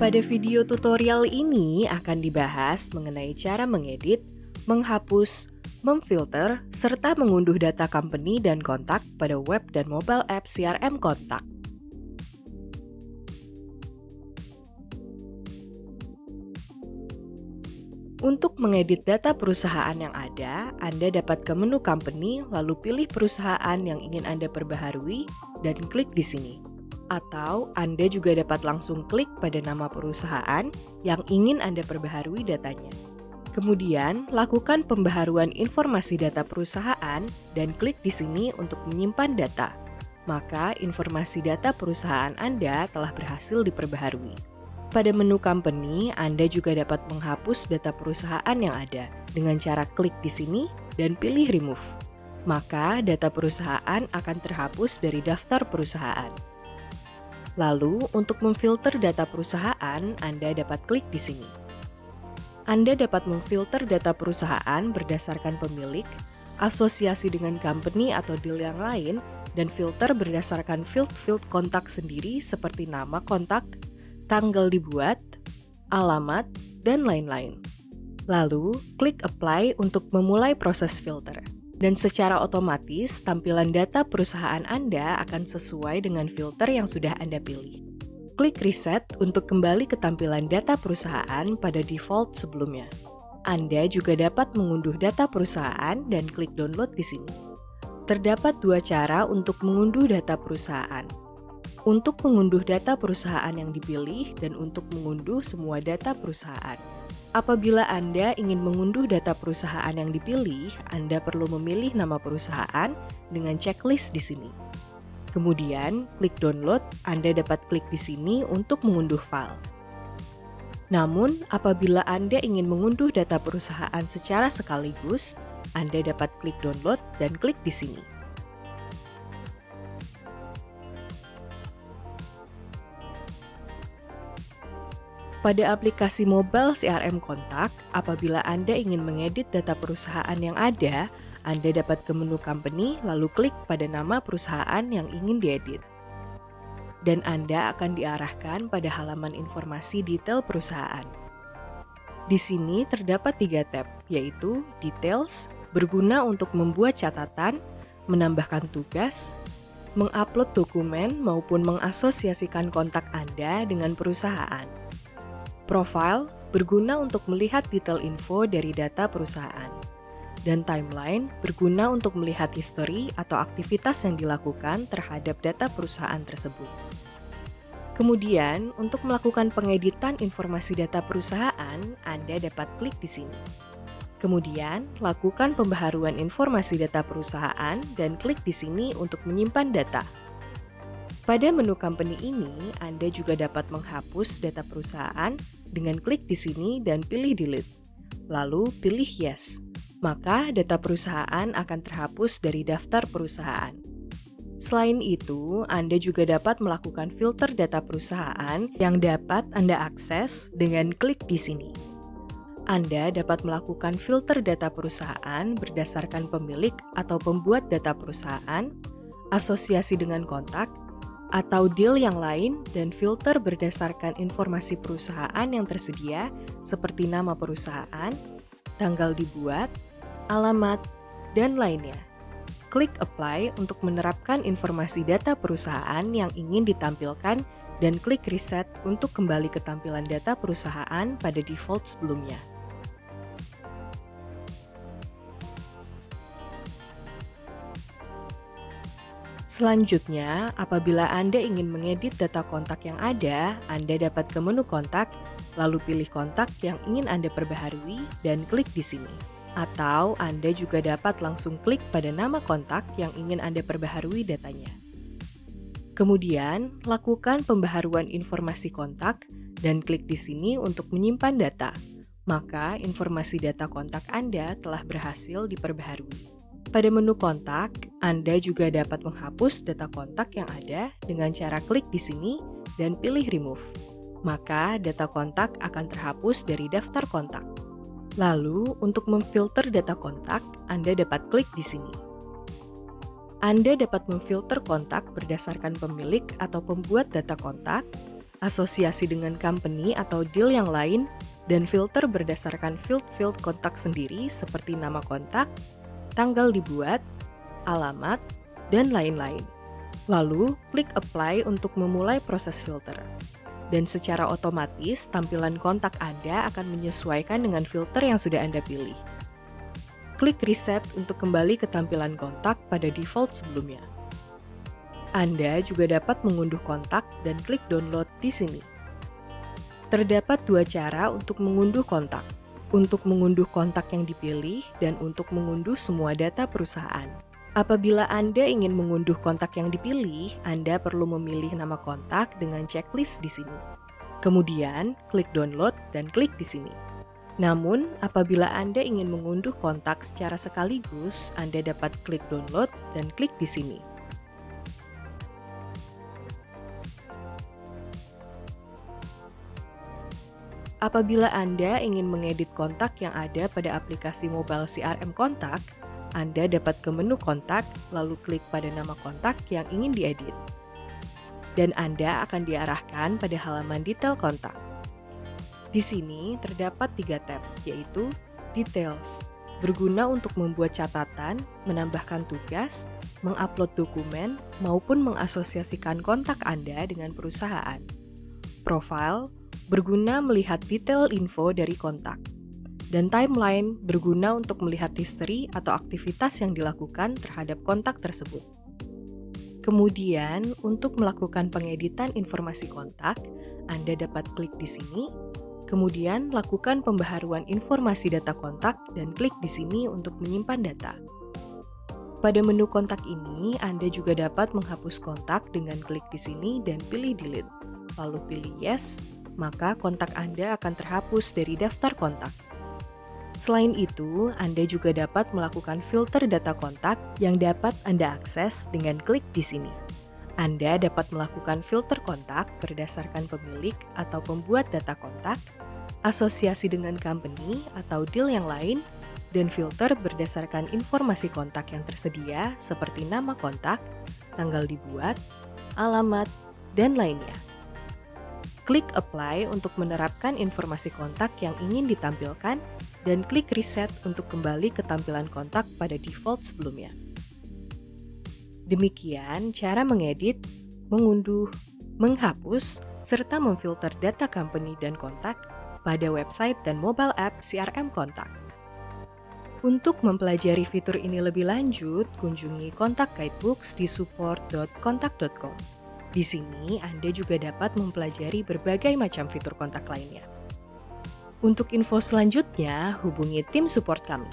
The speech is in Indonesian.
Pada video tutorial ini akan dibahas mengenai cara mengedit, menghapus, memfilter, serta mengunduh data company dan kontak pada web dan mobile app CRM Kontak. Untuk mengedit data perusahaan yang ada, Anda dapat ke menu company lalu pilih perusahaan yang ingin Anda perbaharui dan klik di sini. Atau Anda juga dapat langsung klik pada nama perusahaan yang ingin Anda perbaharui datanya. Kemudian, lakukan pembaharuan informasi data perusahaan dan klik di sini untuk menyimpan data. Maka, informasi data perusahaan Anda telah berhasil diperbaharui. Pada menu company, Anda juga dapat menghapus data perusahaan yang ada dengan cara klik di sini dan pilih remove. Maka, data perusahaan akan terhapus dari daftar perusahaan. Lalu, untuk memfilter data perusahaan, Anda dapat klik di sini. Anda dapat memfilter data perusahaan berdasarkan pemilik, asosiasi dengan company atau deal yang lain, dan filter berdasarkan field kontak sendiri seperti nama kontak, tanggal dibuat, alamat, dan lain-lain. Lalu, klik apply untuk memulai proses filter. Dan secara otomatis, tampilan data perusahaan Anda akan sesuai dengan filter yang sudah Anda pilih. Klik reset untuk kembali ke tampilan data perusahaan pada default sebelumnya. Anda juga dapat mengunduh data perusahaan dan klik download di sini. Terdapat dua cara untuk mengunduh data perusahaan. Untuk mengunduh data perusahaan yang dipilih dan untuk mengunduh semua data perusahaan. Apabila Anda ingin mengunduh data perusahaan yang dipilih, Anda perlu memilih nama perusahaan dengan checklist di sini. Kemudian, klik download, Anda dapat klik di sini untuk mengunduh file. Namun, apabila Anda ingin mengunduh data perusahaan secara sekaligus, Anda dapat klik download dan klik di sini. Pada aplikasi mobile CRM Kontak, apabila Anda ingin mengedit data perusahaan yang ada, Anda dapat ke menu company lalu klik pada nama perusahaan yang ingin diedit. Dan Anda akan diarahkan pada halaman informasi detail perusahaan. Di sini terdapat 3 tab, yaitu Details, berguna untuk membuat catatan, menambahkan tugas, mengupload dokumen maupun mengasosiasikan kontak Anda dengan perusahaan. Profile berguna untuk melihat detail info dari data perusahaan. Dan timeline berguna untuk melihat histori atau aktivitas yang dilakukan terhadap data perusahaan tersebut. Kemudian, untuk melakukan pengeditan informasi data perusahaan, Anda dapat klik di sini. Kemudian, lakukan pembaharuan informasi data perusahaan dan klik di sini untuk menyimpan data. Pada menu company ini, Anda juga dapat menghapus data perusahaan dengan klik di sini dan pilih delete. Lalu pilih yes. Maka data perusahaan akan terhapus dari daftar perusahaan. Selain itu, Anda juga dapat melakukan filter data perusahaan yang dapat Anda akses dengan klik di sini. Anda dapat melakukan filter data perusahaan berdasarkan pemilik atau pembuat data perusahaan, asosiasi dengan kontak, atau deal yang lain, dan filter berdasarkan informasi perusahaan yang tersedia seperti nama perusahaan, tanggal dibuat, alamat, dan lainnya. Klik apply untuk menerapkan informasi data perusahaan yang ingin ditampilkan dan klik reset untuk kembali ke tampilan data perusahaan pada default sebelumnya. Selanjutnya, apabila Anda ingin mengedit data kontak yang ada, Anda dapat ke menu kontak, lalu pilih kontak yang ingin Anda perbaharui dan klik di sini. Atau Anda juga dapat langsung klik pada nama kontak yang ingin Anda perbaharui datanya. Kemudian, lakukan pembaharuan informasi kontak dan klik di sini untuk menyimpan data. Maka, informasi data kontak Anda telah berhasil diperbaharui. Pada menu kontak, Anda juga dapat menghapus data kontak yang ada dengan cara klik di sini dan pilih remove. Maka data kontak akan terhapus dari daftar kontak. Lalu, untuk memfilter data kontak, Anda dapat klik di sini. Anda dapat memfilter kontak berdasarkan pemilik atau pembuat data kontak, asosiasi dengan company atau deal yang lain, dan filter berdasarkan field-field kontak sendiri seperti nama kontak, tanggal dibuat, alamat, dan lain-lain. Lalu, klik apply untuk memulai proses filter. Dan secara otomatis, tampilan kontak Anda akan menyesuaikan dengan filter yang sudah Anda pilih. Klik reset untuk kembali ke tampilan kontak pada default sebelumnya. Anda juga dapat mengunduh kontak dan klik download di sini. Terdapat dua cara untuk mengunduh kontak. Untuk mengunduh kontak yang dipilih dan untuk mengunduh semua data perusahaan. Apabila Anda ingin mengunduh kontak yang dipilih, Anda perlu memilih nama kontak dengan checklist di sini. Kemudian, klik download dan klik di sini. Namun, apabila Anda ingin mengunduh kontak secara sekaligus, Anda dapat klik download dan klik di sini. Apabila Anda ingin mengedit kontak yang ada pada aplikasi mobile CRM Kontak, Anda dapat ke menu kontak, lalu klik pada nama kontak yang ingin diedit. Dan Anda akan diarahkan pada halaman detail kontak. Di sini terdapat 3 tab, yaitu Details, berguna untuk membuat catatan, menambahkan tugas, mengupload dokumen, maupun mengasosiasikan kontak Anda dengan perusahaan. Profile, berguna melihat detail info dari kontak. Dan timeline berguna untuk melihat history atau aktivitas yang dilakukan terhadap kontak tersebut. Kemudian, untuk melakukan pengeditan informasi kontak, Anda dapat klik di sini, kemudian lakukan pembaharuan informasi data kontak dan klik di sini untuk menyimpan data. Pada menu kontak ini, Anda juga dapat menghapus kontak dengan klik di sini dan pilih delete, lalu pilih yes, maka kontak Anda akan terhapus dari daftar kontak. Selain itu, Anda juga dapat melakukan filter data kontak yang dapat Anda akses dengan klik di sini. Anda dapat melakukan filter kontak berdasarkan pemilik atau pembuat data kontak, asosiasi dengan company atau deal yang lain, dan filter berdasarkan informasi kontak yang tersedia seperti nama kontak, tanggal dibuat, alamat, dan lainnya. Klik apply untuk menerapkan informasi kontak yang ingin ditampilkan dan klik reset untuk kembali ke tampilan kontak pada default sebelumnya. Demikian cara mengedit, mengunduh, menghapus, serta memfilter data company dan kontak pada website dan mobile app CRM Kontak. Untuk mempelajari fitur ini lebih lanjut, kunjungi kontak guidebooks di support.kontak.com. Di sini, Anda juga dapat mempelajari berbagai macam fitur kontak lainnya. Untuk info selanjutnya, hubungi tim support kami.